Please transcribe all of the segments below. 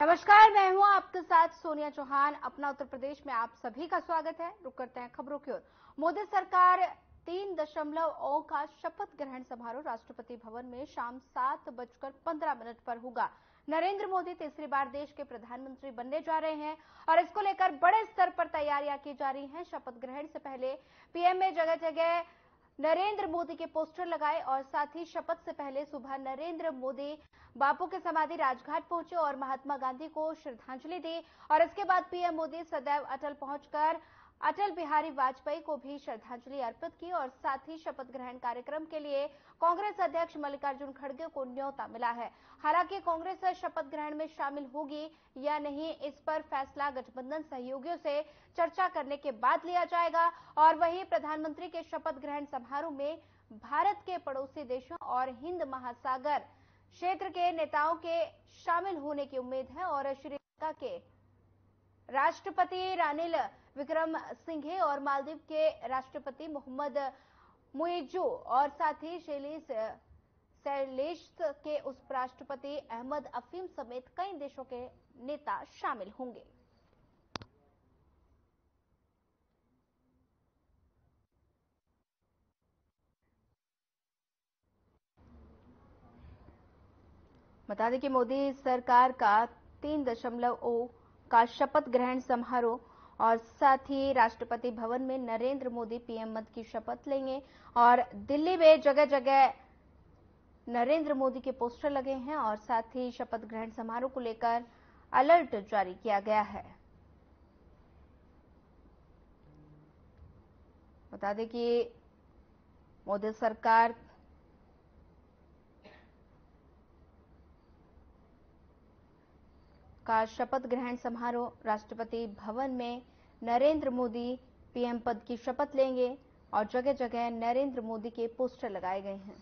नमस्कार, मैं हूं आपके साथ सोनिया चौहान। अपना उत्तर प्रदेश में आप सभी का स्वागत है। रुक करते हैं खबरों की ओर। मोदी सरकार 3.0 का शपथ ग्रहण समारोह राष्ट्रपति भवन में शाम 7:15 पर होगा। नरेंद्र मोदी तीसरी बार देश के प्रधानमंत्री बनने जा रहे हैं और इसको लेकर बड़े स्तर पर तैयारियां की जा रही हैं। शपथ ग्रहण से पहले पीएम ने जगह जगह नरेंद्र मोदी के पोस्टर लगाए और साथ ही शपथ से पहले सुबह नरेंद्र मोदी बापू के समाधि राजघाट पहुंचे और महात्मा गांधी को श्रद्धांजलि दी और इसके बाद पीएम मोदी सदैव अटल पहुंचकर अटल बिहारी वाजपेयी को भी श्रद्धांजलि अर्पित की और साथ ही शपथ ग्रहण कार्यक्रम के लिए कांग्रेस अध्यक्ष मल्लिकार्जुन खड़गे को न्योता मिला है। हालांकि कांग्रेस शपथ ग्रहण में शामिल होगी या नहीं, इस पर फैसला गठबंधन सहयोगियों से चर्चा करने के बाद लिया जाएगा। और वहीं प्रधानमंत्री के शपथ ग्रहण समारोह में भारत के पड़ोसी देशों और हिंद महासागर क्षेत्र के नेताओं के शामिल होने की उम्मीद है और श्रीलंका के राष्ट्रपति रानिल विक्रमसिंघे और मालदीव के राष्ट्रपति मोहम्मद मुइज्जू और साथ ही शैलेश के उपराष्ट्रपति अहमद अफीम समेत कई देशों के नेता शामिल होंगे। बता दें कि मोदी सरकार का 3.0 का शपथ ग्रहण समारोह और साथ ही राष्ट्रपति भवन में नरेंद्र मोदी पीएम पद की शपथ लेंगे और दिल्ली में जगह जगह नरेंद्र मोदी के पोस्टर लगे हैं और साथ ही शपथ ग्रहण समारोह को लेकर अलर्ट जारी किया गया है। बता दें कि मोदी सरकार का शपथ ग्रहण समारोह राष्ट्रपति भवन में नरेंद्र मोदी पीएम पद की शपथ लेंगे और जगह जगह नरेंद्र मोदी के पोस्टर लगाए गए हैं।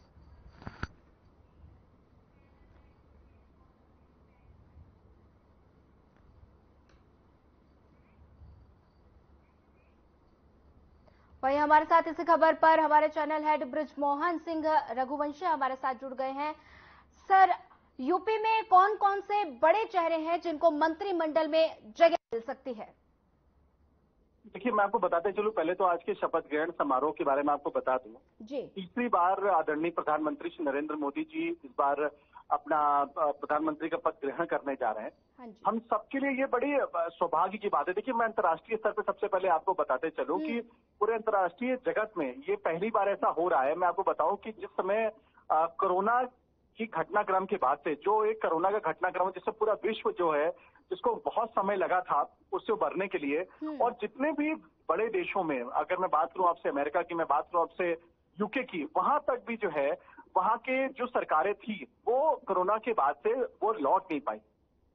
वहीं हमारे साथ इसी खबर पर हमारे चैनल हेड ब्रिजमोहन सिंह रघुवंशी हमारे साथ जुड़ गए हैं। सर, यूपी में कौन कौन से बड़े चेहरे हैं जिनको मंत्रिमंडल में जगह मिल सकती है? देखिए, मैं आपको बताते चलूं, पहले तो आज के शपथ ग्रहण समारोह के बारे में आपको बता दूं। जी, तीसरी बार आदरणीय प्रधानमंत्री श्री नरेंद्र मोदी जी इस बार अपना प्रधानमंत्री का पद ग्रहण करने जा रहे हैं। हाँ जी। हम सबके लिए ये बड़ी सौभाग्य की बात है। देखिए, मैं अंतर्राष्ट्रीय स्तर पर सबसे पहले आपको बताते चलूं कि पूरे अंतर्राष्ट्रीय जगत में ये पहली बार ऐसा हो रहा है। मैं आपको बताऊं कि जिस समय कोरोना की घटनाक्रम के बाद से, जो एक कोरोना का घटनाक्रम जिससे पूरा विश्व जो है, जिसको बहुत समय लगा था उससे उभरने के लिए, और जितने भी बड़े देशों में, अगर मैं बात करूं आपसे अमेरिका की, मैं बात करूं आपसे यूके की, वहां तक भी जो है वहां के जो सरकारें थी वो कोरोना के बाद से वो लौट नहीं पाई।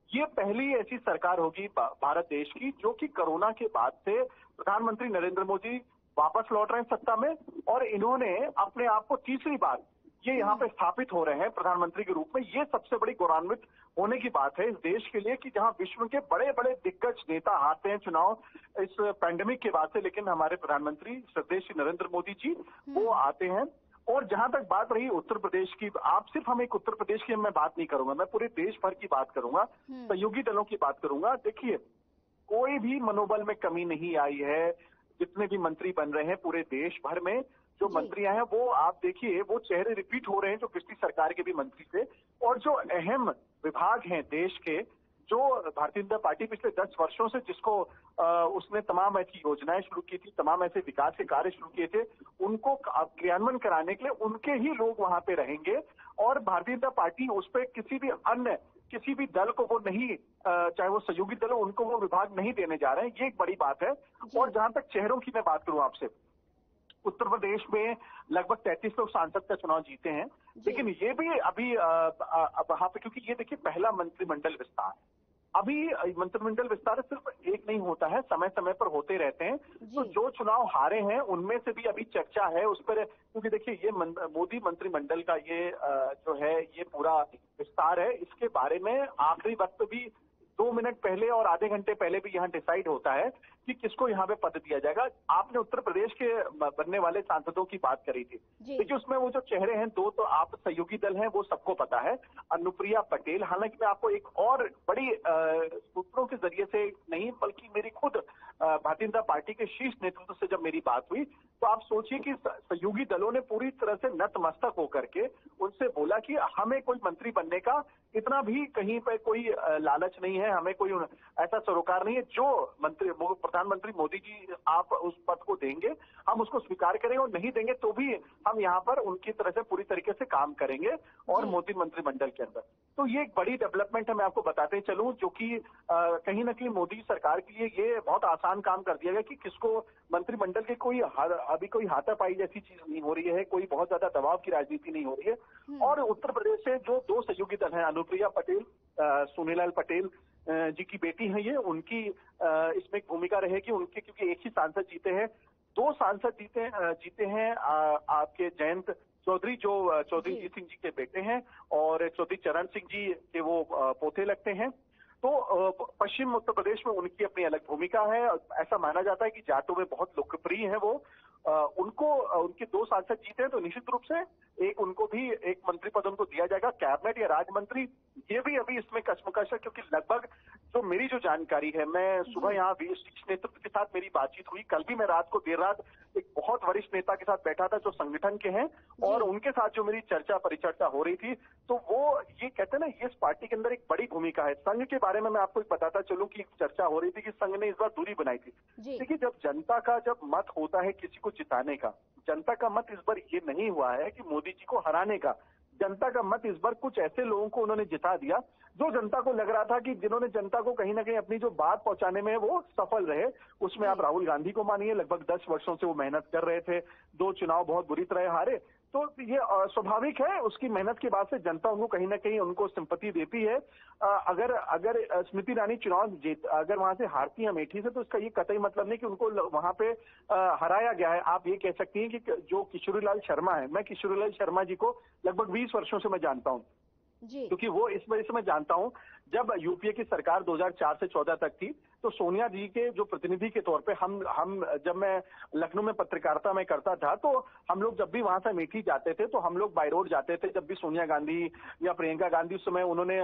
ये पहली ऐसी सरकार होगी भारत देश की जो कि कोरोना के बाद से प्रधानमंत्री नरेंद्र मोदी वापस लौट रहे हैं सत्ता में, और इन्होंने अपने आप को तीसरी बार ये यहाँ पे स्थापित हो रहे हैं प्रधानमंत्री के रूप में। ये सबसे बड़ी गौरवान्वित होने की बात है इस देश के लिए कि जहां विश्व के बड़े बड़े दिग्गज नेता हारते हैं चुनाव इस पैंडेमिक के बाद से, लेकिन हमारे प्रधानमंत्री श्रद्धेय श्री नरेंद्र मोदी जी वो आते हैं। और जहां तक बात रही उत्तर प्रदेश की, आप सिर्फ हम एक उत्तर प्रदेश की मैं बात नहीं करूंगा, मैं पूरे देश भर की बात करूंगा, सहयोगी दलों की बात करूंगा। देखिए, कोई भी मनोबल में कमी नहीं आई है। जितने भी मंत्री बन रहे हैं पूरे देश भर में, जो मंत्री आए हैं वो आप देखिए वो चेहरे रिपीट हो रहे हैं जो पिछली सरकार के भी मंत्री थे। और जो अहम विभाग हैं देश के, जो भारतीय जनता पार्टी पिछले 10 वर्षों से जिसको उसने तमाम ऐसी योजनाएं शुरू की थी, तमाम ऐसे विकास के कार्य शुरू किए थे, उनको क्रियान्वयन कराने के लिए उनके ही लोग वहां पे रहेंगे। और भारतीय जनता पार्टी उस पर किसी भी दल को वो नहीं, चाहे वो सहयोगी दल हो, उनको वो विभाग नहीं देने जा रहे हैं। ये एक बड़ी बात है। और जहां तक चेहरों की मैं बात करूं आपसे, उत्तर प्रदेश में लगभग 33 लोग सांसद का चुनाव जीते हैं, लेकिन ये भी अभी वहां पे, क्योंकि ये देखिए पहला मंत्रिमंडल विस्तार, अभी मंत्रिमंडल विस्तार सिर्फ एक नहीं होता है, समय समय पर होते रहते हैं। तो जो चुनाव हारे हैं उनमें से भी अभी चर्चा है उस पर, क्योंकि देखिए ये मोदी मंत्रिमंडल का ये जो है ये पूरा विस्तार है, इसके बारे में आखिरी वक्त भी 2 मिनट पहले और आधे घंटे पहले भी यहाँ डिसाइड होता है कि किसको यहाँ पे पद दिया जाएगा। आपने उत्तर प्रदेश के बनने वाले सांसदों की बात करी थी, देखिए उसमें वो जो चेहरे हैं, 2 तो आप सहयोगी दल हैं, वो सबको पता है। अनुप्रिया पटेल, हालांकि मैं आपको एक और बड़ी सूत्रों के जरिए से नहीं, बल्कि मेरी खुद भारतीय जनता पार्टी के शीर्ष नेतृत्व से जब मेरी बात हुई, तो आप सोचिए कि सहयोगी दलों ने पूरी तरह से नतमस्तक होकर के उनसे बोला कि हमें कोई मंत्री बनने का इतना भी कहीं पे कोई लालच नहीं है, हमें कोई ऐसा सरोकार नहीं है। जो प्रधानमंत्री मोदी जी आप उस पद को देंगे, हम उसको स्वीकार करेंगे, और नहीं देंगे तो भी हम यहाँ पर उनकी तरह से पूरी तरीके से काम करेंगे और मोदी मंत्रिमंडल के अंदर। तो ये एक बड़ी डेवलपमेंट है, मैं आपको बताते चलूं, जो कि कहीं ना कहीं मोदी सरकार के लिए ये बहुत आसान काम कर दिया गया कि किसको मंत्रिमंडल के कोई अभी कोई हाथापाई जैसी चीज नहीं हो रही है, कोई बहुत ज्यादा दबाव की राजनीति नहीं हो रही है। और उत्तर प्रदेश से जो 2 सहयोगी दल हैं, अनुप्रिया पटेल, सोनीलाल पटेल जी की बेटी है ये, उनकी इसमें एक भूमिका रहेगी उनके, क्योंकि एक ही सांसद जीते हैं, 2 सांसद जीते हैं आपके जयंत चौधरी, जो चौधरी जीत सिंह जी के बेटे हैं, और चौधरी चरण सिंह जी के वो पोते लगते हैं। तो पश्चिम उत्तर प्रदेश में उनकी अपनी अलग भूमिका है। ऐसा माना जाता है कि जाटों में बहुत लोकप्रिय है वो। उनके 2 सांसद जीते हैं, तो निश्चित रूप से उनको भी एक मंत्री पद उनको दिया जाएगा, कैबिनेट या राज्य मंत्री। ये भी अभी इसमें कश्मकश है, क्योंकि लगभग मेरी जो जानकारी है, मैं सुबह यहाँ शीर्ष नेतृत्व के साथ मेरी बातचीत हुई, कल भी मैं रात को देर रात एक बहुत वरिष्ठ नेता के साथ बैठा था जो संगठन के हैं, और उनके साथ जो मेरी परिचर्चा हो रही थी, तो वो ये कहते हैं ना, ये इस पार्टी के अंदर एक बड़ी भूमिका है। संघ के बारे में मैं आपको बताता चलूं कि चर्चा हो रही थी कि संघ ने इस बार दूरी बनाई थी। देखिए, जब जनता का मत होता है किसी को जिताने का, जनता का मत इस बार ये नहीं हुआ है कि मोदी जी को हराने का। जनता का मत इस बार कुछ ऐसे लोगों को उन्होंने जिता दिया जो जनता को लग रहा था कि जिन्होंने जनता को कहीं ना कहीं अपनी जो बात पहुंचाने में वो सफल रहे। उसमें आप राहुल गांधी को मानिए, लगभग 10 वर्षों से वो मेहनत कर रहे थे, 2 चुनाव बहुत बुरी तरह हारे, तो ये स्वाभाविक है, उसकी मेहनत के बाद से जनता उनको कहीं ना कहीं उनको सिंपैथी देती है। अगर स्मृति ईरानी चुनाव अगर वहां से हारती है अमेठी से, तो इसका ये कतई मतलब नहीं कि उनको वहां पे हराया गया है। आप ये कह सकती हैं कि जो किशोरीलाल शर्मा है, मैं किशोरीलाल शर्मा जी को लगभग 20 वर्षों से मैं जानता हूँ, क्योंकि वो इस वजह से मैं जानता हूं, जब यूपीए की सरकार 2004 से 14 तक थी, तो सोनिया जी के जो प्रतिनिधि के तौर पे हम जब मैं लखनऊ में पत्रकारिता में करता था, तो हम लोग जब भी वहां से अमेठी जाते थे, तो हम लोग बाय रोड जाते थे। जब भी सोनिया गांधी या प्रियंका गांधी, उस समय उन्होंने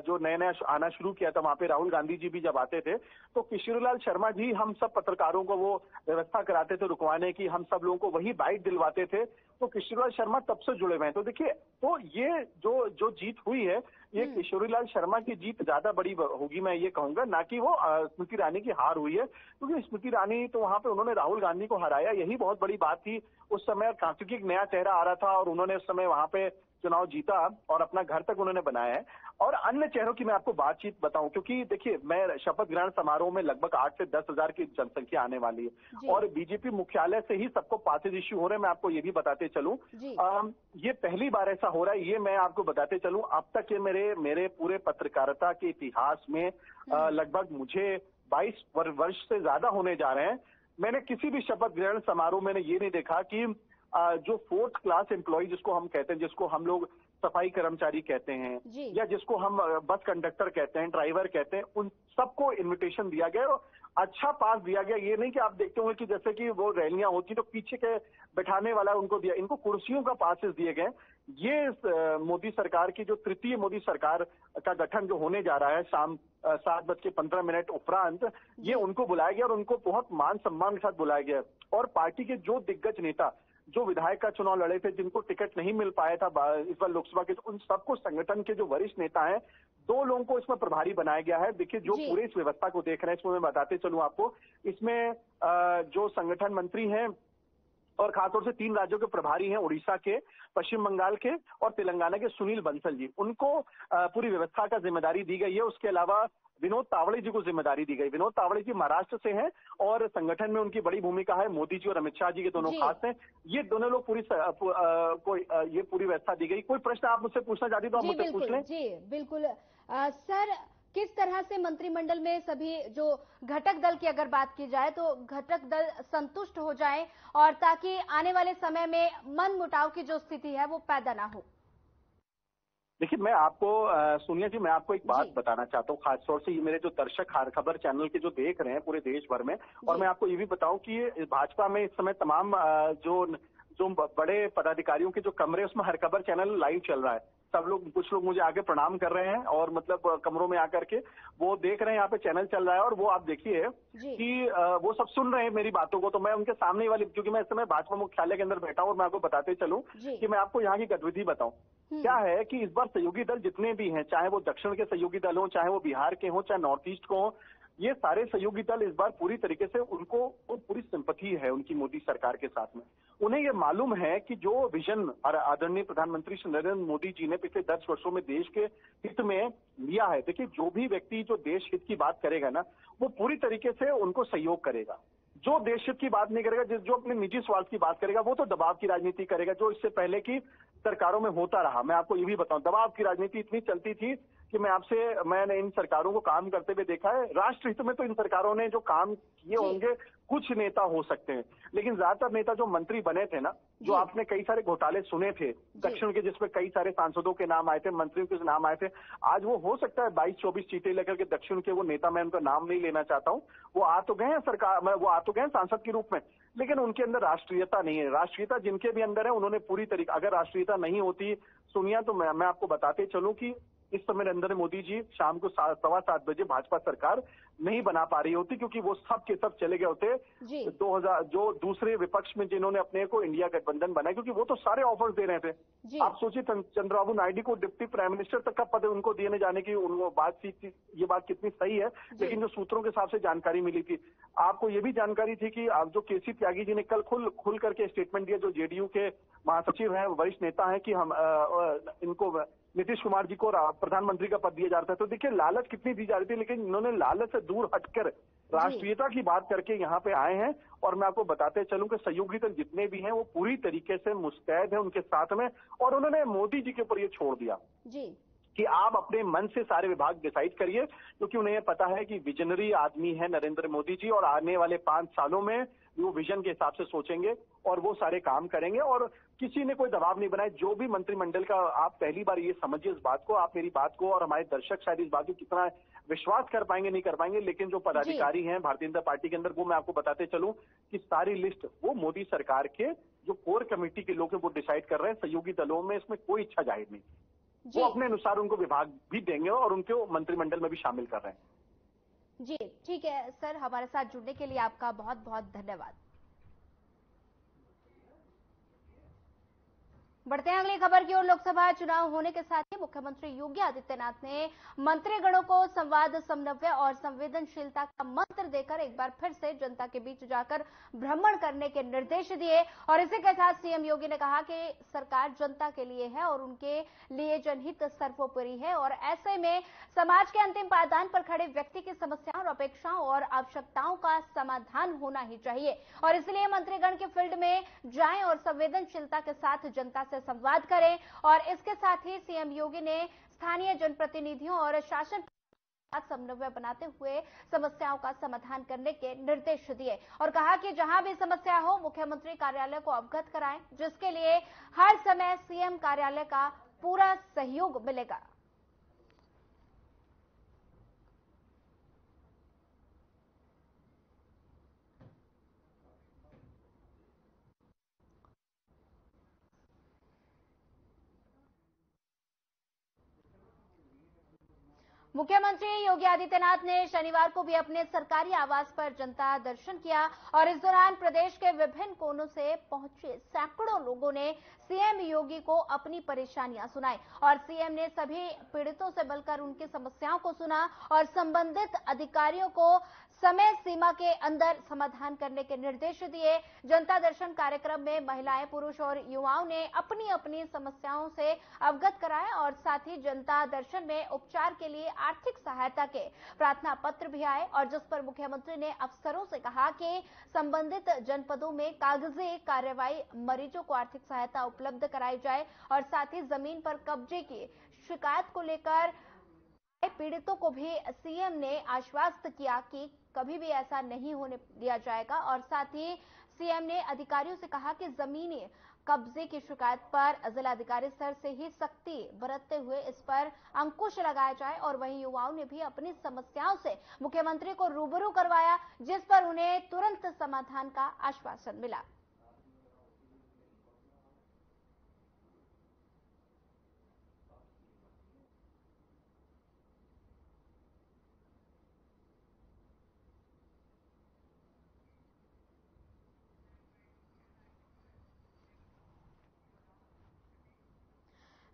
जो नया आना शुरू किया था, वहां पे राहुल गांधी जी भी जब आते थे, तो किशोरीलाल शर्मा जी हम सब पत्रकारों को वो व्यवस्था कराते थे रुकवाने की, हम सब लोगों को वही बाइट दिलवाते थे। तो किशोरीलाल शर्मा तब से जुड़े हुए हैं। तो देखिए, तो ये जो जीत हुई है, ये किशोरीलाल शर्मा की जीत ज्यादा बड़ी होगी, मैं ये कहूंगा, ना कि वो स्मृति ईरानी की हार हुई है। क्योंकि स्मृति ईरानी तो वहां पे उन्होंने राहुल गांधी को हराया, यही बहुत बड़ी बात थी उस समय, क्योंकि एक नया चेहरा आ रहा था और उन्होंने उस समय वहां पे चुनाव जीता और अपना घर तक उन्होंने बनाया है। और अन्य चेहरों की मैं आपको बातचीत बताऊं, क्योंकि देखिए, मैं शपथ ग्रहण समारोह में लगभग 8 से 10 हजार की जनसंख्या आने वाली है, और बीजेपी मुख्यालय से ही सबको पासेज इश्यू हो रहे हैं। मैं आपको ये भी बताते चलूं, ये पहली बार ऐसा हो रहा है, ये मैं आपको बताते चलूं, अब तक ये मेरे पूरे पत्रकारिता के इतिहास में लगभग मुझे 22 वर्ष से ज्यादा होने जा रहे हैं, मैंने किसी भी शपथ ग्रहण समारोह में ये नहीं देखा कि जो 4th क्लास एम्प्लॉय जिसको हम कहते हैं, जिसको हम लोग सफाई कर्मचारी कहते हैं, या जिसको हम बस कंडक्टर कहते हैं, ड्राइवर कहते हैं, उन सबको इनविटेशन दिया गया और अच्छा पास दिया गया। ये नहीं कि आप देखते होंगे कि जैसे कि वो रैलियां होती तो पीछे के बैठाने वाला उनको दिया, इनको कुर्सियों का पासेस दिए गए। ये मोदी सरकार की जो तृतीय मोदी सरकार का गठन जो होने जा रहा है शाम 7:15 उपरांत, ये उनको बुलाया गया और उनको बहुत मान सम्मान के साथ बुलाया गया। और पार्टी के जो दिग्गज नेता जो विधायक का चुनाव लड़े थे, जिनको टिकट नहीं मिल पाया था इस बार लोकसभा के, तो उन सबको संगठन के जो वरिष्ठ नेता हैं, 2 लोगों को इसमें प्रभारी बनाया गया है। देखिए, जो पूरे इस व्यवस्था को देख रहे हैं, इसमें मैं बताते चलूं आपको, इसमें जो संगठन मंत्री हैं और खासतौर से 3 राज्यों के प्रभारी हैं, उड़ीसा के, पश्चिम बंगाल के और तेलंगाना के, सुनील बंसल जी, उनको पूरी व्यवस्था का जिम्मेदारी दी गई है। उसके अलावा विनोद तावड़े जी को जिम्मेदारी दी गई। विनोद तावड़े जी महाराष्ट्र से हैं और संगठन में उनकी बड़ी भूमिका है। मोदी जी और अमित शाह जी के दोनों खास हैं। ये दोनों लोग ये पूरी व्यवस्था दी गई। कोई प्रश्न आप मुझसे पूछना चाहती तो आप मुझसे पूछ लें। जी बिल्कुल सर, किस तरह से मंत्रिमंडल में सभी जो घटक दल की अगर बात की जाए तो घटक दल संतुष्ट हो जाएं और ताकि आने वाले समय में मनमुटाव की जो स्थिति है वो पैदा ना हो? देखिए, मैं आपको सोनिया जी, मैं आपको एक बात जी बताना चाहता हूँ, खासतौर से ये मेरे जो दर्शक खबर चैनल के जो देख रहे हैं पूरे देश भर में। और जी मैं आपको ये भी बताऊं कि ये भाजपा में इस समय तमाम जो जो बड़े पदाधिकारियों के जो कमरे, उसमें हर खबर चैनल लाइव चल रहा है। सब लोग, कुछ लोग मुझे आगे प्रणाम कर रहे हैं और मतलब कमरों में आकर के वो देख रहे हैं, यहाँ पे चैनल चल रहा है। और वो आप देखिए जी कि वो सब सुन रहे हैं मेरी बातों को। तो मैं उनके सामने वाली, क्योंकि मैं इस समय भाजपा मुख्यालय के अंदर बैठा हूँ और मैं आपको बताते चलूं जी कि मैं आपको यहाँ की गतिविधि बताऊं। क्या है कि इस बार सहयोगी दल जितने भी हैं, चाहे वो दक्षिण के सहयोगी दल हो, चाहे वो बिहार के हो, चाहे नॉर्थ ईस्ट को हो, ये सारे सहयोगी दल इस बार पूरी तरीके से उनको वो पूरी सिंपैथी है उनकी मोदी सरकार के साथ में। उन्हें ये मालूम है कि जो विजन और आदरणीय प्रधानमंत्री श्री नरेंद्र मोदी जी ने पिछले 10 वर्षों में देश के हित में लिया है। देखिए, जो भी व्यक्ति जो देश हित की बात करेगा ना, वो पूरी तरीके से उनको सहयोग करेगा। जो देश हित की बात नहीं करेगा, जो अपने निजी स्वार्थ की बात करेगा, वो तो दबाव की राजनीति करेगा, जो इससे पहले की सरकारों में होता रहा। मैं आपको ये भी बताऊं, दबाव की राजनीति इतनी चलती थी कि मैंने इन सरकारों को काम करते हुए देखा है। राष्ट्र हित में तो इन सरकारों ने जो काम किए होंगे, कुछ नेता हो सकते हैं, लेकिन ज्यादातर नेता जो मंत्री बने थे ना, जो आपने कई सारे घोटाले सुने थे दक्षिण के, जिसमें कई सारे सांसदों के नाम आए थे, मंत्रियों के नाम आए थे, आज वो हो सकता है 22-24 सीटें लेकर के दक्षिण के वो नेता, मैं उनका नाम नहीं लेना चाहता हूं, वो आ तो गए हैं सरकार में, वो आ तो गए हैं सांसद के रूप में, लेकिन उनके अंदर राष्ट्रीयता नहीं है। राष्ट्रीयता जिनके भी अंदर है, उन्होंने पूरी तरीके, अगर राष्ट्रीयता नहीं होती सोनिया, तो मैं आपको बताते चलूं कि इस समय नरेंद्र मोदी जी शाम को 7:15 बजे भाजपा सरकार नहीं बना पा रही होती, क्योंकि वो सब के सब चले गए होते जी 2000 जो दूसरे विपक्ष में जिन्होंने अपने को इंडिया गठबंधन बनाया, क्योंकि वो तो सारे ऑफर्स दे रहे थे। जी आप सोचिए, चंद्रबाबू नायडू को डिप्टी प्राइम मिनिस्टर तक का पद उनको दिए जाने की उनको बातचीत थी। ये बात कितनी सही है, लेकिन जो सूत्रों के हिसाब से जानकारी मिली थी, आपको ये भी जानकारी थी कि आप जो केसी त्यागी जी ने कल खुल करके स्टेटमेंट दिया, जो जेडीयू के महासचिव हैं, वरिष्ठ नेता हैं, कि हम इनको नीतीश कुमार जी को प्रधानमंत्री का पद दिया जा रहा था। तो देखिए, लालच कितनी दी जा रही थी, लेकिन इन्होंने लालच से दूर हटकर राष्ट्रीयता की बात करके यहाँ पे आए हैं। और मैं आपको बताते चलूं कि सहयोगी दल जितने भी हैं, वो पूरी तरीके से मुस्तैद है उनके साथ में, और उन्होंने मोदी जी के ऊपर ये छोड़ दिया जी कि आप अपने मन से सारे विभाग डिसाइड करिए, क्योंकि उन्हें पता है कि विजनरी आदमी है नरेंद्र मोदी जी, और आने वाले 5 सालों में वो विजन के हिसाब से सोचेंगे और वो सारे काम करेंगे। और किसी ने कोई दबाव नहीं बनाया। जो भी मंत्रिमंडल का, आप पहली बार ये समझिए इस बात को, आप मेरी बात को, और हमारे दर्शक शायद इस बात को कितना विश्वास कर पाएंगे नहीं कर पाएंगे, लेकिन जो पदाधिकारी हैं भारतीय जनता पार्टी के अंदर, वो मैं आपको बताते चलूं कि सारी लिस्ट वो मोदी सरकार के जो कोर कमेटी के लोग हैं वो डिसाइड कर रहे हैं। सहयोगी दलों में इसमें कोई इच्छा जाहिर नहीं, वो अपने अनुसार उनको विभाग भी देंगे और उनको मंत्रिमंडल में भी शामिल कर रहे हैं। जी ठीक है सर, हमारे साथ जुड़ने के लिए आपका बहुत बहुत धन्यवाद। बढ़ते हैं अगली खबर की ओर। लोकसभा चुनाव होने के साथ ही मुख्यमंत्री योगी आदित्यनाथ ने मंत्रीगणों को संवाद, समन्वय और संवेदनशीलता का मंत्र देकर एक बार फिर से जनता के बीच जाकर भ्रमण करने के निर्देश दिए। और इसी के साथ सीएम योगी ने कहा कि सरकार जनता के लिए है और उनके लिए जनहित सर्वोपरि है, और ऐसे में समाज के अंतिम पायदान पर खड़े व्यक्ति की समस्याओं और अपेक्षाओं और आवश्यकताओं का समाधान होना ही चाहिए। और इसलिए मंत्रीगण के फील्ड में जाएं और संवेदनशीलता के साथ जनता से संवाद करें। और इसके साथ ही सीएम योगी ने स्थानीय जनप्रतिनिधियों और शासन के साथ समन्वय बनाते हुए समस्याओं का समाधान करने के निर्देश दिए और कहा कि जहां भी समस्या हो मुख्यमंत्री कार्यालय को अवगत कराएं, जिसके लिए हर समय सीएम कार्यालय का पूरा सहयोग मिलेगा। मुख्यमंत्री योगी आदित्यनाथ ने शनिवार को भी अपने सरकारी आवास पर जनता दर्शन किया और इस दौरान प्रदेश के विभिन्न कोनों से पहुंचे सैकड़ों लोगों ने सीएम योगी को अपनी परेशानियां सुनाई और सीएम ने सभी पीड़ितों से मिलकर उनकी समस्याओं को सुना और संबंधित अधिकारियों को समय सीमा के अंदर समाधान करने के निर्देश दिए। जनता दर्शन कार्यक्रम में महिलाएं, पुरुष और युवाओं ने अपनी अपनी समस्याओं से अवगत कराया और साथ ही जनता दर्शन में उपचार के लिए आर्थिक सहायता के प्रार्थना पत्र भी आए और जिस पर मुख्यमंत्री ने अफसरों से कहा कि संबंधित जनपदों में कागजी कार्रवाई, मरीजों को आर्थिक सहायता उपलब्ध कराई जाए और साथ ही जमीन पर कब्जे की शिकायत को लेकर पीड़ितों को भी सीएम ने आश्वस्त किया कि कभी भी ऐसा नहीं होने दिया जाएगा और साथ ही सीएम ने अधिकारियों से कहा कि जमीनी कब्जे की शिकायत पर जिलाधिकारी स्तर से ही सख्ती बरतते हुए इस पर अंकुश लगाया जाए और वहीं युवाओं ने भी अपनी समस्याओं से मुख्यमंत्री को रूबरू करवाया, जिस पर उन्हें तुरंत समाधान का आश्वासन मिला।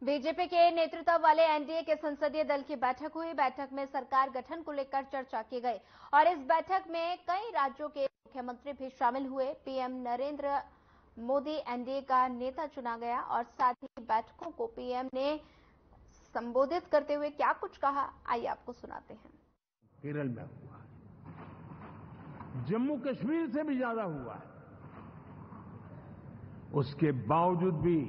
बीजेपी के नेतृत्व वाले एनडीए के संसदीय दल की बैठक हुई। बैठक में सरकार गठन को लेकर चर्चा की गई और इस बैठक में कई राज्यों के मुख्यमंत्री भी शामिल हुए। पीएम नरेंद्र मोदी एनडीए का नेता चुना गया और साथ ही बैठकों को पीएम ने संबोधित करते हुए क्या कुछ कहा, आइए आपको सुनाते हैं। केरल में हुआ, जम्मू कश्मीर से भी ज्यादा हुआ है, उसके बावजूद भी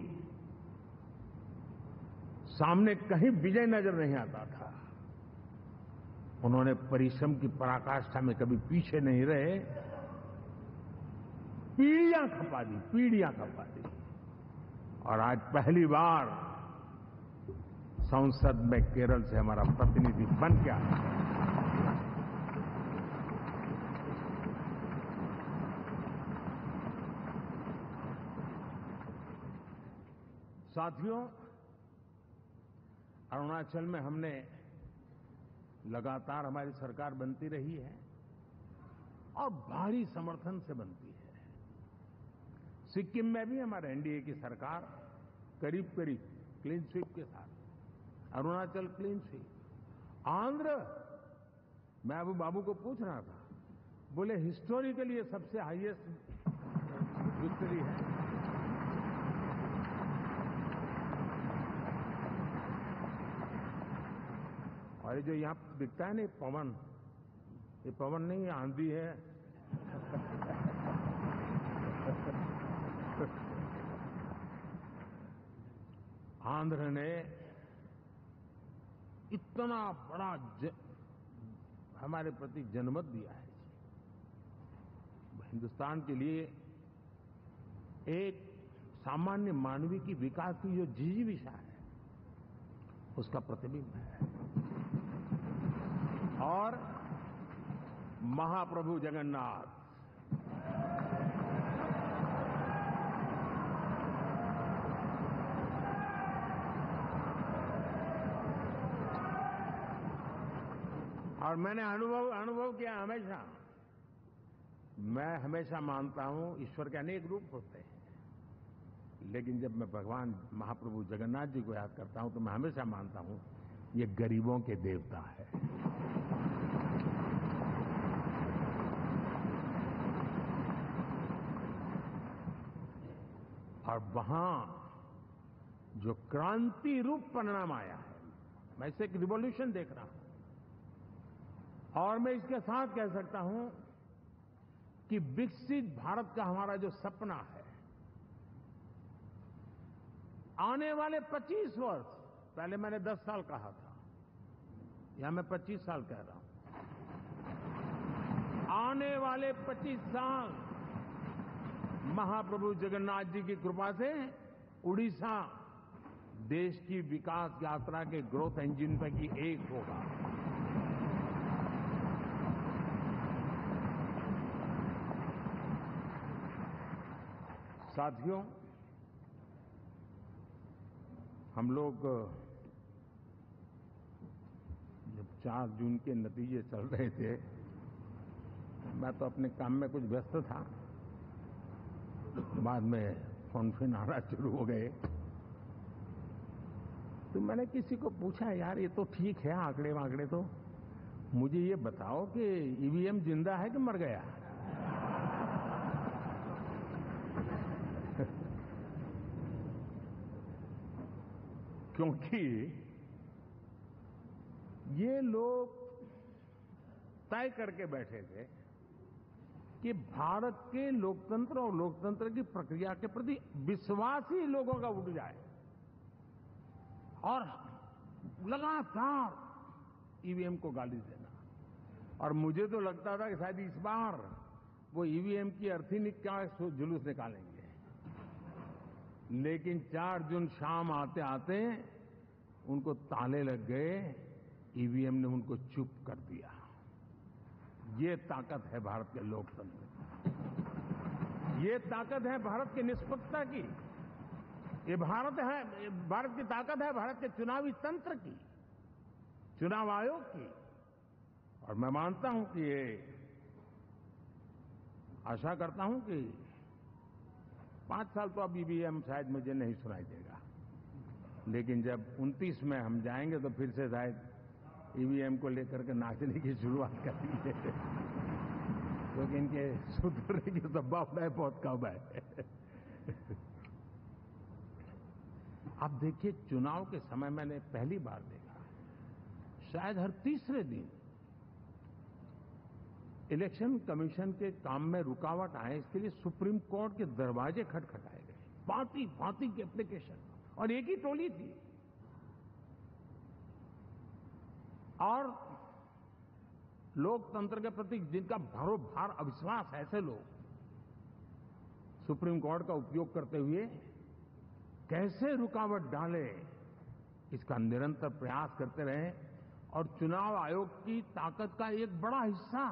सामने कहीं विजय नजर नहीं आता था। उन्होंने परिश्रम की पराकाष्ठा में कभी पीछे नहीं रहे, पीढ़ियां खपा दी और आज पहली बार संसद में केरल से हमारा प्रतिनिधि बन के आया। साथियों, अरुणाचल में हमने लगातार हमारी सरकार बनती रही है और भारी समर्थन से बनती है। सिक्किम में भी हमारे एनडीए की सरकार करीब क्लीन स्वीप के साथ, अरुणाचल क्लीन स्वीप। आंध्र, मैं अबू बाबू को पूछ रहा था, बोले हिस्टोरिकली ये सबसे हाईएस्ट विक्ट्री है। और ये जो यहां दिखता है ना पवन, ये पवन नहीं, आंधी है। आंध्र ने इतना बड़ा हमारे प्रति जनमत दिया है। हिंदुस्तान के लिए एक सामान्य मानवीय की विकास की जो जिजीविषा है, उसका प्रतिबिंब है। और महाप्रभु जगन्नाथ, और मैंने अनुभव किया हमेशा, मैं हमेशा मानता हूं ईश्वर के अनेक रूप होते हैं, लेकिन जब मैं भगवान महाप्रभु जगन्नाथ जी को याद करता हूं तो मैं हमेशा मानता हूं ये गरीबों के देवता है। और वहां जो क्रांति रूप परिणाम आया है, मैं इसे एक रिवॉल्यूशन देख रहा हूं। और मैं इसके साथ कह सकता हूं कि विकसित भारत का हमारा जो सपना है, आने वाले 25 वर्ष, पहले मैंने 10 साल कहा था, यहां मैं 25 साल कह रहा हूं। आने वाले 25 साल महाप्रभु जगन्नाथ जी की कृपा से उड़ीसा देश की विकास यात्रा के ग्रोथ इंजन पैकी एक होगा। साथियों, हम लोग जब 4 जून के नतीजे चल रहे थे, मैं तो अपने काम में कुछ व्यस्त था, बाद में फोन आना शुरू हो गए, तो मैंने किसी को पूछा, यार ये तो ठीक है आंकड़े वांकड़े, तो मुझे ये बताओ कि ईवीएम जिंदा है कि मर गया? क्योंकि ये लोग तय करके बैठे थे कि भारत के लोकतंत्र और लोकतंत्र की प्रक्रिया के प्रति विश्वास ही लोगों का उठ जाए, और लगातार ईवीएम को गाली देना। और मुझे तो लगता था कि शायद इस बार वो ईवीएम की अर्थी का जुलूस निकालेंगे, लेकिन 4 जून शाम आते आते उनको ताले लग गए, ईवीएम ने उनको चुप कर दिया। ये ताकत है भारत के लोकतंत्र की, ये ताकत है भारत की निष्पक्षता की, ये भारत की ताकत है भारत के चुनावी तंत्र की, चुनाव आयोग की। और मैं मानता हूं कि ये आशा करता हूं कि 5 साल तो अब ईवीएम शायद मुझे नहीं सुनाई देगा, लेकिन जब 29 में हम जाएंगे तो फिर से शायद ईवीएम को लेकर के नाचने की शुरुआत करेंगे, क्योंकि इनके सुधरने की संभावना बहुत कम है। आप देखिए, चुनाव के समय मैंने पहली बार देखा, शायद हर तीसरे दिन इलेक्शन कमीशन के काम में रुकावट आए, इसके लिए सुप्रीम कोर्ट के दरवाजे खटखटाए गए, भांति भांति की एप्लीकेशन, और एक ही टोली थी। और लोकतंत्र के प्रति जिनका भरोभार अविश्वास, ऐसे लोग सुप्रीम कोर्ट का उपयोग करते हुए कैसे रुकावट डाले, इसका निरंतर प्रयास करते रहे। और चुनाव आयोग की ताकत का एक बड़ा हिस्सा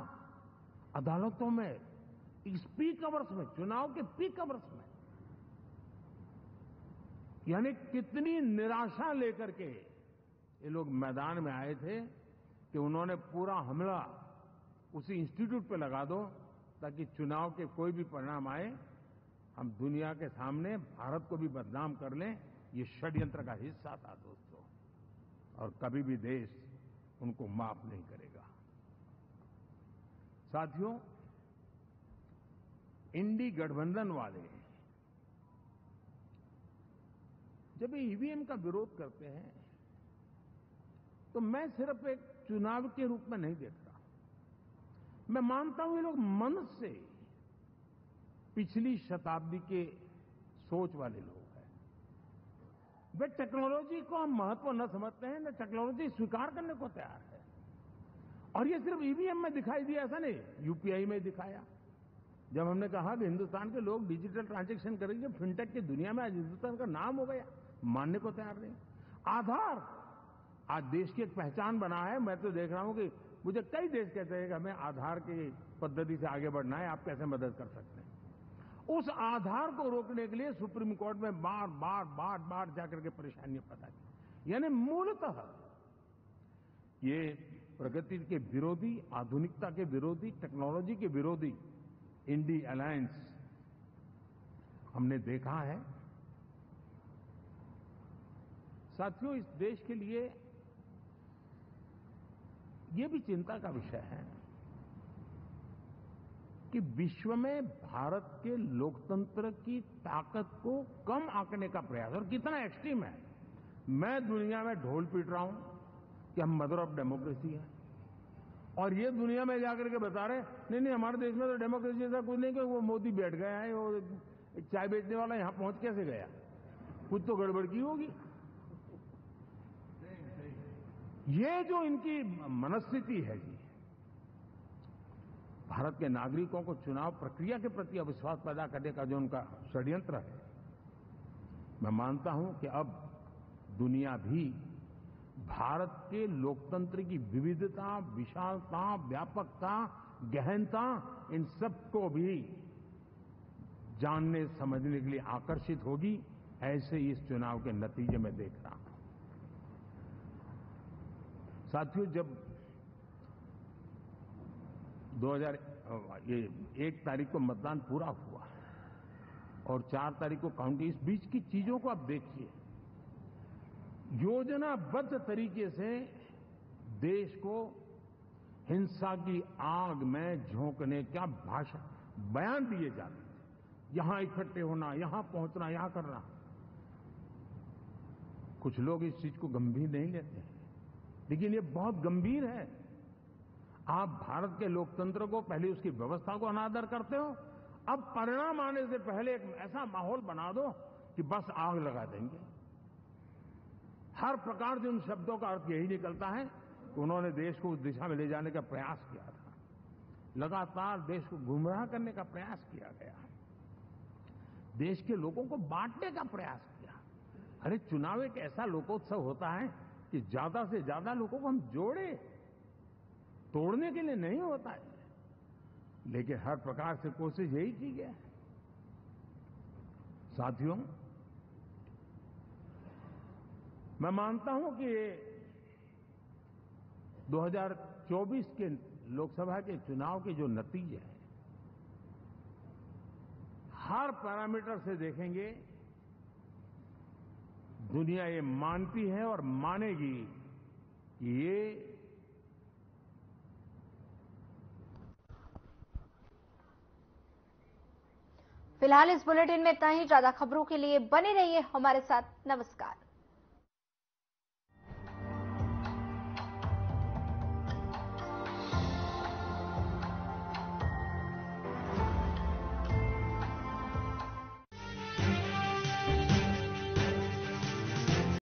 अदालतों में, इस पीक आवर्स में, चुनाव के पीक आवर्स में, यानी कितनी निराशा लेकर के ये लोग मैदान में आए थे कि उन्होंने पूरा हमला उसी इंस्टीट्यूट पे लगा दो ताकि चुनाव के कोई भी परिणाम आए, हम दुनिया के सामने भारत को भी बदनाम कर लें। ये षड्यंत्र का हिस्सा था दोस्तों, और कभी भी देश उनको माफ नहीं करेगा। साथियों, इंडी गठबंधन वाले जब ये ईवीएम का विरोध करते हैं तो मैं सिर्फ एक चुनाव के रूप में नहीं देख रहा। मैं मानता हूं ये लोग मन से पिछली शताब्दी के सोच वाले लोग हैं। वे टेक्नोलॉजी को हम महत्व न समझते हैं, न टेक्नोलॉजी स्वीकार करने को तैयार है। और ये सिर्फ ईवीएम में दिखाई दिया, ऐसा नहीं, यूपीआई में दिखाया। जब हमने कहा कि हिंदुस्तान के लोग डिजिटल ट्रांजैक्शन करेंगे, फिनटेक की दुनिया में आज हिंदुस्तान का नाम हो गया, मानने को तैयार नहीं। आधार आज देश की एक पहचान बना है। मैं तो देख रहा हूं कि मुझे कई देश कहते हैं कि हमें आधार की पद्धति से आगे बढ़ना है, आप कैसे मदद कर सकते हैं। उस आधार को रोकने के लिए सुप्रीम कोर्ट में बार जाकर के परेशानियां पैदा की। यानी मूलतः ये प्रगति के विरोधी, आधुनिकता के विरोधी, टेक्नोलॉजी के विरोधी इंडी अलायंस हमने देखा है। साथियों, इस देश के लिए ये भी चिंता का विषय है कि विश्व में भारत के लोकतंत्र की ताकत को कम आंकने का प्रयास, और कितना एक्सट्रीम है। मैं दुनिया में ढोल पीट रहा हूं कि हम मदर ऑफ डेमोक्रेसी है, और ये दुनिया में जाकर के बता रहे नहीं हमारे देश में तो डेमोक्रेसी ऐसा कुछ नहीं, कि वो मोदी बैठ गया है, वो चाय बेचने वाला यहां पहुंच कैसे गया, कुछ तो गड़बड़ की होगी। ये जो इनकी मनस्थिति है जी, भारत के नागरिकों को चुनाव प्रक्रिया के प्रति अविश्वास पैदा करने का जो उनका षड्यंत्र है, मैं मानता हूं कि अब दुनिया भी भारत के लोकतंत्र की विविधता, विशालता, व्यापकता, गहनता, इन सबको भी जानने समझने के लिए आकर्षित होगी। ऐसे इस चुनाव के नतीजे में देख रहा हूं। साथियों, जब 1 तारीख को मतदान पूरा हुआ और 4 तारीख को काउंटिंग, इस बीच की चीजों को आप देखिए। योजनाबद्ध तरीके से देश को हिंसा की आग में झोंकने का बयान दिए जाते थे। यहां इकट्ठे होना, यहां पहुंचना, यहां करना। कुछ लोग इस चीज को गंभीर नहीं लेते हैं, लेकिन ये बहुत गंभीर है। आप भारत के लोकतंत्र को, पहले उसकी व्यवस्था को अनादर करते हो, अब परिणाम आने से पहले एक ऐसा माहौल बना दो कि बस आग लगा देंगे। हर प्रकार से उन शब्दों का अर्थ यही निकलता है कि उन्होंने देश को उस दिशा में ले जाने का प्रयास किया था। लगातार देश को गुमराह करने का प्रयास किया गया, देश के लोगों को बांटने का प्रयास किया। अरे चुनाव एक ऐसा लोकोत्सव होता है कि ज्यादा से ज्यादा लोगों को हम जोड़े, तोड़ने के लिए नहीं होता है। लेकिन हर प्रकार से कोशिश यही की गई है। साथियों, मैं मानता हूं कि 2024 के लोकसभा के चुनाव के जो नतीजे हैं, हर पैरामीटर से देखेंगे, दुनिया ये मानती है और मानेगी कि ये फिलहाल इस बुलेटिन में इतना ही। ज्यादा खबरों के लिए बने रहिए हमारे साथ। नमस्कार।